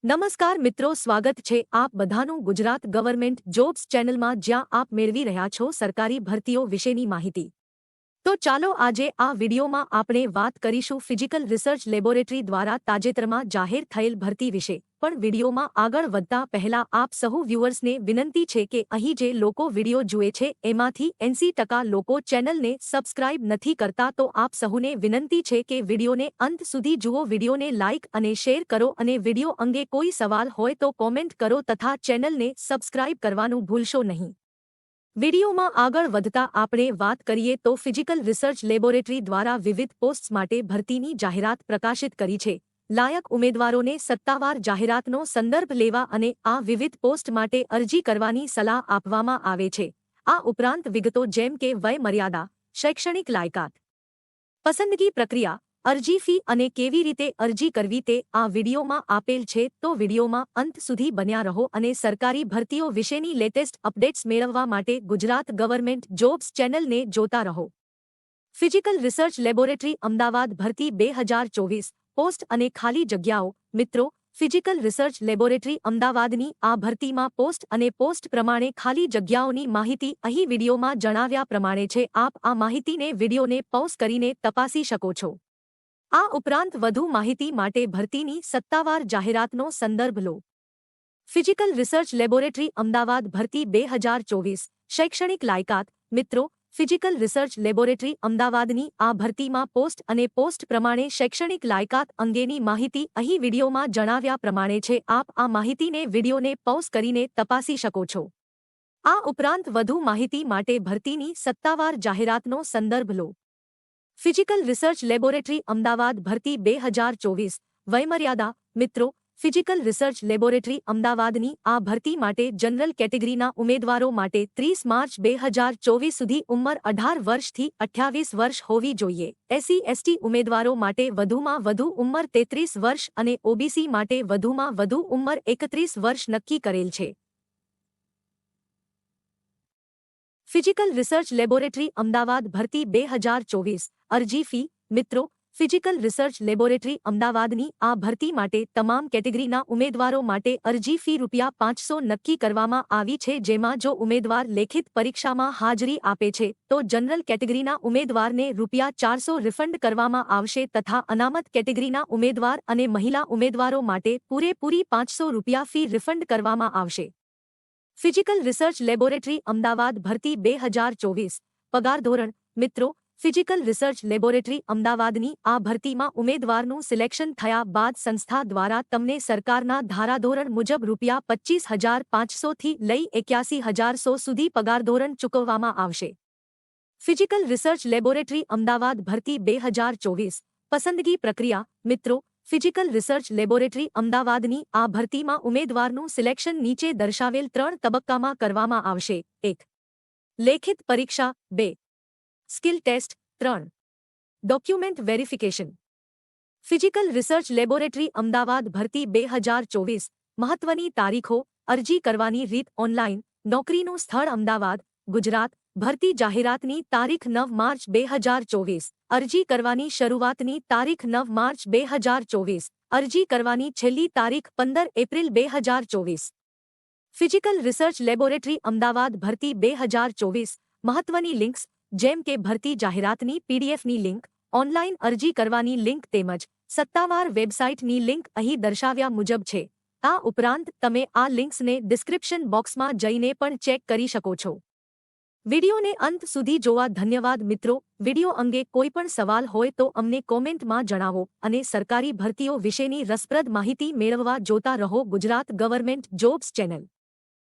નમસ્કાર મિત્રો, સ્વાગત છે આપ બધાનું ગુજરાત ગવર્મેન્ટ જોબ્સ ચેનલમાં, જ્યાં આપ મેળવી રહ્યા છો સરકારી ભરતીઓ વિશેની માહિતી। તો ચાલો આજે આ વિડીયોમાં આપણે વાત કરીશું ફિઝિકલ રિસર્ચ લેબોરેટરી દ્વારા તાજેતરમાં જાહેર થયેલ ભરતી વિશે। પણ વિડીયોમાં આગળ વધતા પહેલા આપ સહુ વ્યુઅર્સને વિનંતી છે કે અહીં જે લોકો વિડીયો જુએ છે એમાંથી 80% લોકો ચેનલને સબસ્ક્રાઇબ નથી કરતા, તો આપ સહુને વિનંતી છે કે વિડીયોને અંત સુધી જુઓ, વિડીયોને લાઇક અને શેર કરો અને વિડીયો અંગે કોઈ સવાલ હોય તો કોમેન્ટ કરો તથા ચેનલને સબસ્ક્રાઇબ કરવાનું ભૂલશો નહીં। વિડીયોમાં આગળ વધતા આપણે વાત કરીએ તો ફિઝિકલ રિસર્ચ લેબોરેટરી દ્વારા વિવિધ પોસ્ટ્સ માટે ભરતીની જાહેરાત પ્રકાશિત કરી છે। લાયક ઉમેદવારોને સત્તાવાર જાહેરાતનો સંદર્ભ લેવા અને આ વિવિધ પોસ્ટ માટે અરજી કરવાની સલાહ આપવામાં આવે છે। આ ઉપરાંત વિગતો જેમ કે વય મર્યાદા, શૈક્ષણિક લાયકાત, પસંદગી પ્રક્રિયા, અરજી ફી અને કેવી રીતે અરજી કરવી તે આ વિડીયોમાં આપેલ છે, તો વિડીયોમાં અંત સુધી બન્યા રહો અને સરકારી ભરતીઓ વિશેની લેટેસ્ટ અપડેટ્સ મેળવવા માટે ગુજરાત ગવર્મેન્ટ જોબ્સ ચેનલને જોતા રહો। ફિઝિકલ રિસર્ચ લેબોરેટરી અમદાવાદ ભરતી 2024 પોસ્ટ અને ખાલી જગ્યાઓ। મિત્રો, ફિઝિકલ રિસર્ચ લેબોરેટરી અમદાવાદની આ ભરતીમાં પોસ્ટ અને પોસ્ટ પ્રમાણે ખાલી જગ્યાઓની માહિતી અહીં વિડીયોમાં જણાવ્યા પ્રમાણે છે। આપ આ માહિતીને વિડીયોને પૉઝ કરીને તપાસી શકો છો। આ ઉપરાંત વધુ માહિતી માટે ભરતીની સત્તાવાર જાહેરાતનો સંદર્ભ લો। ફિઝિકલ રિસર્ચ લેબોરેટરી અમદાવાદ ભરતી 2024 શૈક્ષણિક લાયકાત। મિત્રો, ફિઝિકલ રિસર્ચ લેબોરેટરી અમદાવાદની આ ભરતીમાં પોસ્ટ અને પોસ્ટ પ્રમાણે શૈક્ષણિક લાયકાત અંગેની માહિતી અહીં વિડીયોમાં જણાવ્યા પ્રમાણે છે। આપ આ માહિતીને વિડીયોને પૉઝ કરીને તપાસી શકો છો। આ ઉપરાંત વધુ માહિતી માટે ભરતીની સત્તાવાર જાહેરાતનો સંદર્ભ લો। ફિઝિકલ રિસર્ચ લેબોરેટરી અમદાવાદ ભરતી 2024 વયમર્યાદા। મિત્રો, ફિઝિકલ રિસર્ચ લેબોરેટરી અમદાવાદની આ ભરતી માટે જનરલ કેટેગરીના ઉમેદવારો માટે 30 માર્ચ 2024 સુધી ઉંમર 18 વર્ષથી 28 વર્ષ હોવી જોઈએ। SC/ST ઉમેદવારો માટે વધુમાં વધુ ઉંમર 33 વર્ષ અને OBC માટે વધુમાં વધુ ઉંમર 31 વર્ષ નક્કી કરેલ છે। ફિઝિકલ રિસર્ચ લેબોરેટરી અમદાવાદ ભરતી 2024 અરજી ફી। મિત્રો, ફિઝિકલ રિસર્ચ લેબોરેટરી અમદાવાદની આ ભરતી માટે તમામ કેટેગરીના ઉમેદવારો માટે અરજી ફી ₹500 નક્કી કરવામાં આવી છે, જેમાં જો ઉમેદવાર લેખિત પરીક્ષામાં હાજરી આપે છે તો જનરલ કેટેગરીના ઉમેદવારને ₹400 રિફંડ કરવામાં આવશે તથા અનામત કેટેગરીના ઉમેદવાર અને મહિલા ઉમેદવારો માટે પૂરેપૂરી ₹500 ફી રિફંડ કરવામાં આવશે। ફિઝિકલ રિસર્ચ લેબોરેટરી અમદાવાદ ભરતી 2024 પગાર ધોરણ। મિત્રો, ફિઝિકલ રિસર્ચ લેબોરેટરી અમદાવાદની આ ભરતીમાં ઉમેદવારનું સિલેક્શન થયા બાદ સંસ્થા દ્વારા તમને સરકારના ધારાધોરણ મુજબ ₹25,500 થી લઈ 81,100 સુધી પગારધોરણ ચૂકવવામાં આવશે। ફિઝિકલ રિસર્ચ લેબોરેટરી અમદાવાદ ભરતી 2024 પસંદગી પ્રક્રિયા। મિત્રો, ફિઝિકલ રિસર્ચ લેબોરેટરી અમદાવાદની આ ભરતીમાં ઉમેદવારનું સિલેક્શન નીચે દર્શાવેલ 3 તબક્કામાં કરવામાં આવશે। 1. લેખિત પરીક્ષા। 2. Skill test. 3. Document verification. Physical research laboratory Ahmedabad ભરતી 2024 મહત્વની તારીખો। અરજી કરવાની રીત ઓનલાઈન। નોકરીનું સ્થળ અમદાવાદ, ગુજરાત। ભરતી જાહેરાતની તારીખ 9 માર્ચ 2024। અરજી કરવાની શરૂઆતની તારીખ 9 માર્ચ 2024। અરજી કરવાની છેલ્લી તારીખ 15 April 2024। Physical research laboratory Ahmedabad ભરતી 2024 મહત્વની લિંક્સ જેમ કે ભરતી જાહેરાતની PDFની લિંક, ઓનલાઈન અરજી કરવાની લિંક તેમજ સત્તાવાર વેબસાઇટની લિંક અહીં દર્શાવ્યા મુજબ છે। આ ઉપરાંત તમે આ લિંક્સને ડિસ્ક્રિપ્શન બોક્સમાં જઈને પણ ચેક કરી શકો છો। વિડીયોને અંત સુધી જોવા ધન્યવાદ મિત્રો। વિડીયો અંગે કોઈ પણ સવાલ હોય તો અમને કોમેન્ટમાં જણાવો અને સરકારી ભરતીઓ વિશેની રસપ્રદ માહિતી મેળવવા જોતા રહો ગુજરાત ગવર્મેન્ટ જોબ્સ ચેનલ।